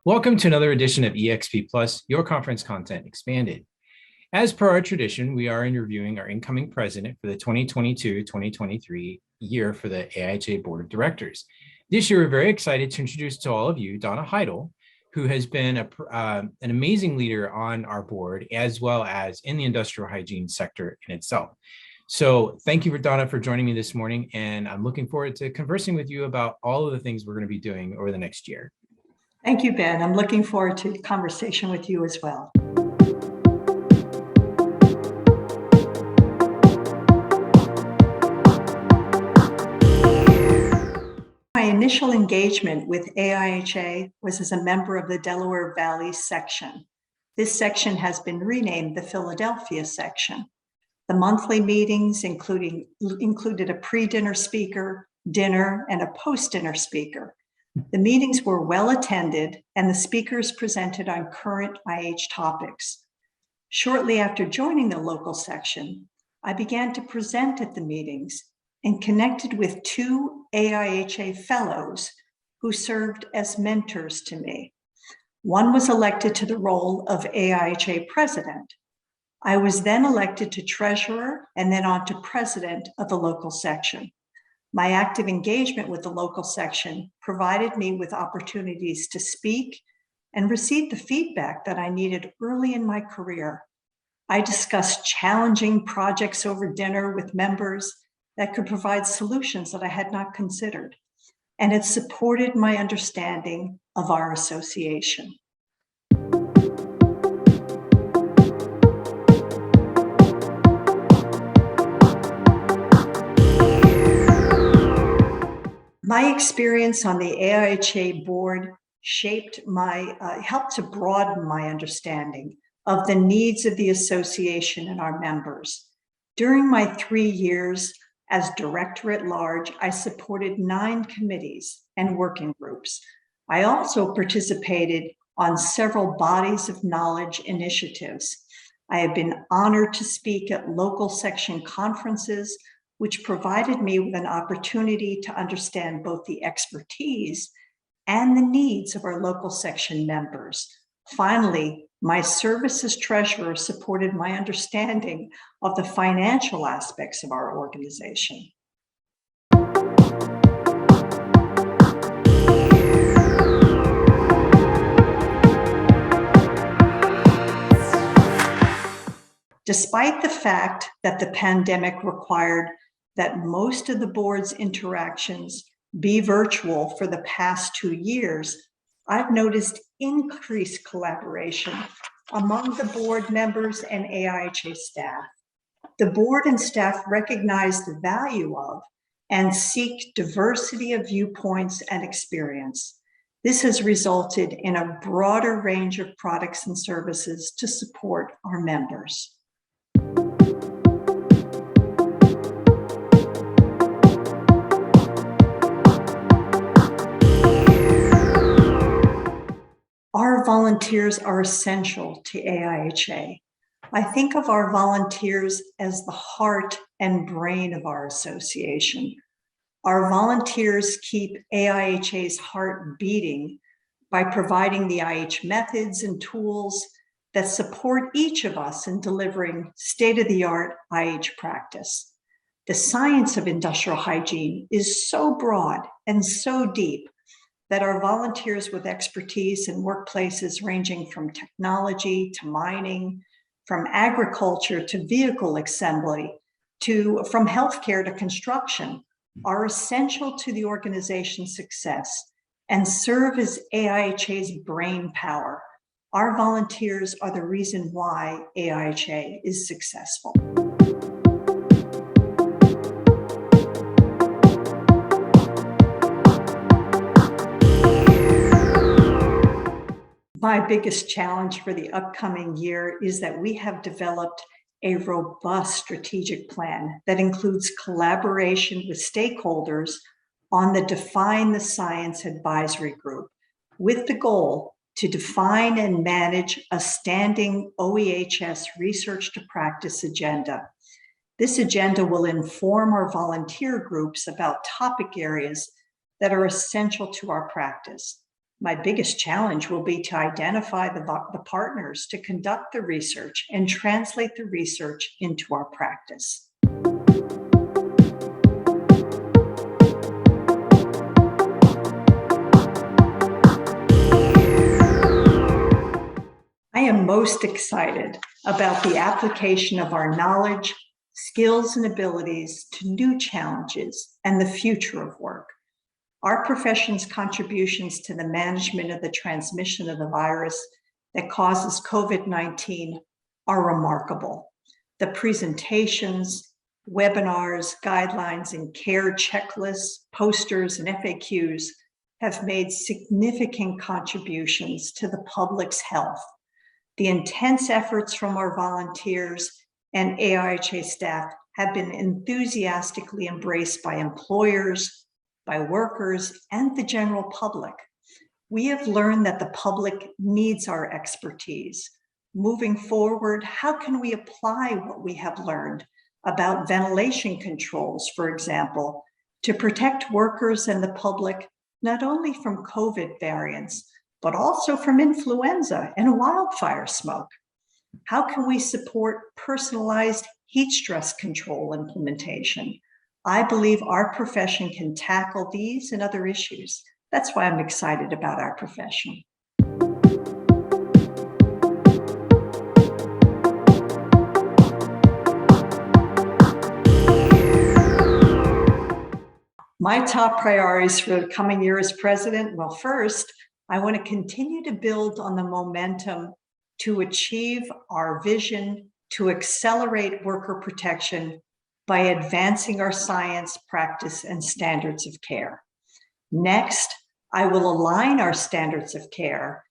Welcome to another edition of EXP Plus, your conference content expanded. As per our tradition, we are interviewing our incoming president for the 2022-2023 year for the AIHA Board of Directors. This year, we're very excited to introduce to all of you Donna Heidel, who has been an amazing leader on our board, as well as in the industrial hygiene sector in itself. So thank you, Donna, for joining me this morning, and I'm looking forward to conversing with you about all of the things we're going to be doing over the next year. Thank you, Ben. I'm looking forward to the conversation with you as well. My initial engagement with AIHA was as a member of the Delaware Valley section. This section has been renamed the Philadelphia section. The monthly meetings included a pre-dinner speaker, dinner, and a post-dinner speaker. The meetings were well attended and the speakers presented on current IH topics. Shortly after joining the local section, I began to present at the meetings and connected with two AIHA fellows who served as mentors to me. One was elected to the role of AIHA president. I was then elected to treasurer and then on to president of the local section. My active engagement with the local section provided me with opportunities to speak and receive the feedback that I needed early in my career. I discussed challenging projects over dinner with members that could provide solutions that I had not considered, and it supported my understanding of our association. My experience on the AIHA board helped to broaden my understanding of the needs of the association and our members. During my 3 years as director at large, I supported 9 committees and working groups. I also participated on several bodies of knowledge initiatives. I have been honored to speak at local section conferences, which provided me with an opportunity to understand both the expertise and the needs of our local section members. Finally, my service as treasurer supported my understanding of the financial aspects of our organization. Despite the fact that the pandemic required that most of the board's interactions be virtual for the past 2 years, I've noticed increased collaboration among the board members and AIHA staff. The board and staff recognize the value of and seek diversity of viewpoints and experience. This has resulted in a broader range of products and services to support our members. Our volunteers are essential to AIHA. I think of our volunteers as the heart and brain of our association. Our volunteers keep AIHA's heart beating by providing the IH methods and tools that support each of us in delivering state-of-the-art IH practice. The science of industrial hygiene is so broad and so deep that our volunteers with expertise in workplaces ranging from technology to mining, from agriculture to vehicle assembly, from healthcare to construction, are essential to the organization's success and serve as AIHA's brain power. Our volunteers are the reason why AIHA is successful. My biggest challenge for the upcoming year is that we have developed a robust strategic plan that includes collaboration with stakeholders on the Define the Science Advisory Group, with the goal to define and manage a standing OEHS research to practice agenda. This agenda will inform our volunteer groups about topic areas that are essential to our practice. My biggest challenge will be to identify the partners to conduct the research and translate the research into our practice. I am most excited about the application of our knowledge, skills, and abilities to new challenges and the future of work. Our profession's contributions to the management of the transmission of the virus that causes COVID-19 are remarkable. The presentations, webinars, guidelines, and care checklists, posters, and FAQs have made significant contributions to the public's health. The intense efforts from our volunteers and AIHA staff have been enthusiastically embraced by employers, by workers, and the general public. We have learned that the public needs our expertise. Moving forward, how can we apply what we have learned about ventilation controls, for example, to protect workers and the public, not only from COVID variants, but also from influenza and wildfire smoke? How can we support personalized heat stress control implementation? I believe our profession can tackle these and other issues. That's why I'm excited about our profession. My top priorities for the coming year as president, well, first, I want to continue to build on the momentum to achieve our vision to accelerate worker protection by advancing our science, practice, and standards of care. Next, I will align our standards of care,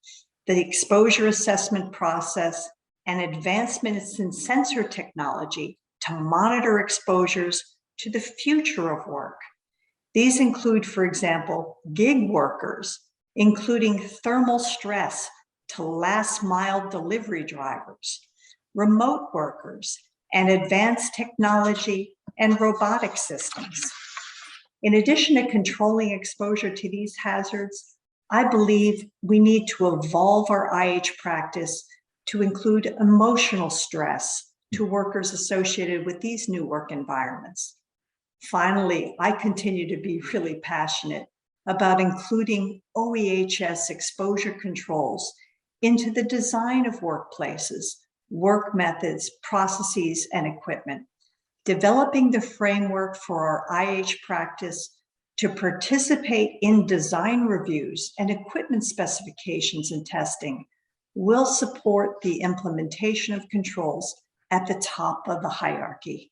the exposure assessment process, and advancements in sensor technology to monitor exposures to the future of work. These include, for example, gig workers, including thermal stress to last mile delivery drivers, remote workers, and advanced technology and robotic systems. In addition to controlling exposure to these hazards, I believe we need to evolve our IH practice to include emotional stress to workers associated with these new work environments. Finally, I continue to be really passionate about including OEHS exposure controls into the design of workplaces, work methods, processes, and equipment, developing the framework for our IH practice to participate in design reviews and equipment specifications and testing will support the implementation of controls at the top of the hierarchy.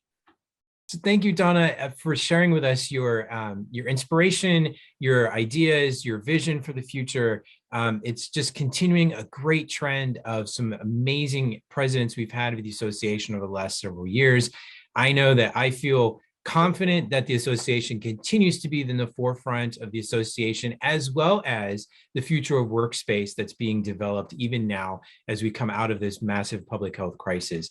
So thank you, Donna, for sharing with us your inspiration, your ideas, your vision for the future. It's just continuing a great trend of some amazing presidents we've had with the association over the last several years. I know that I feel confident that the association continues to be in the forefront of the association, as well as the future of workspace that's being developed even now as we come out of this massive public health crisis.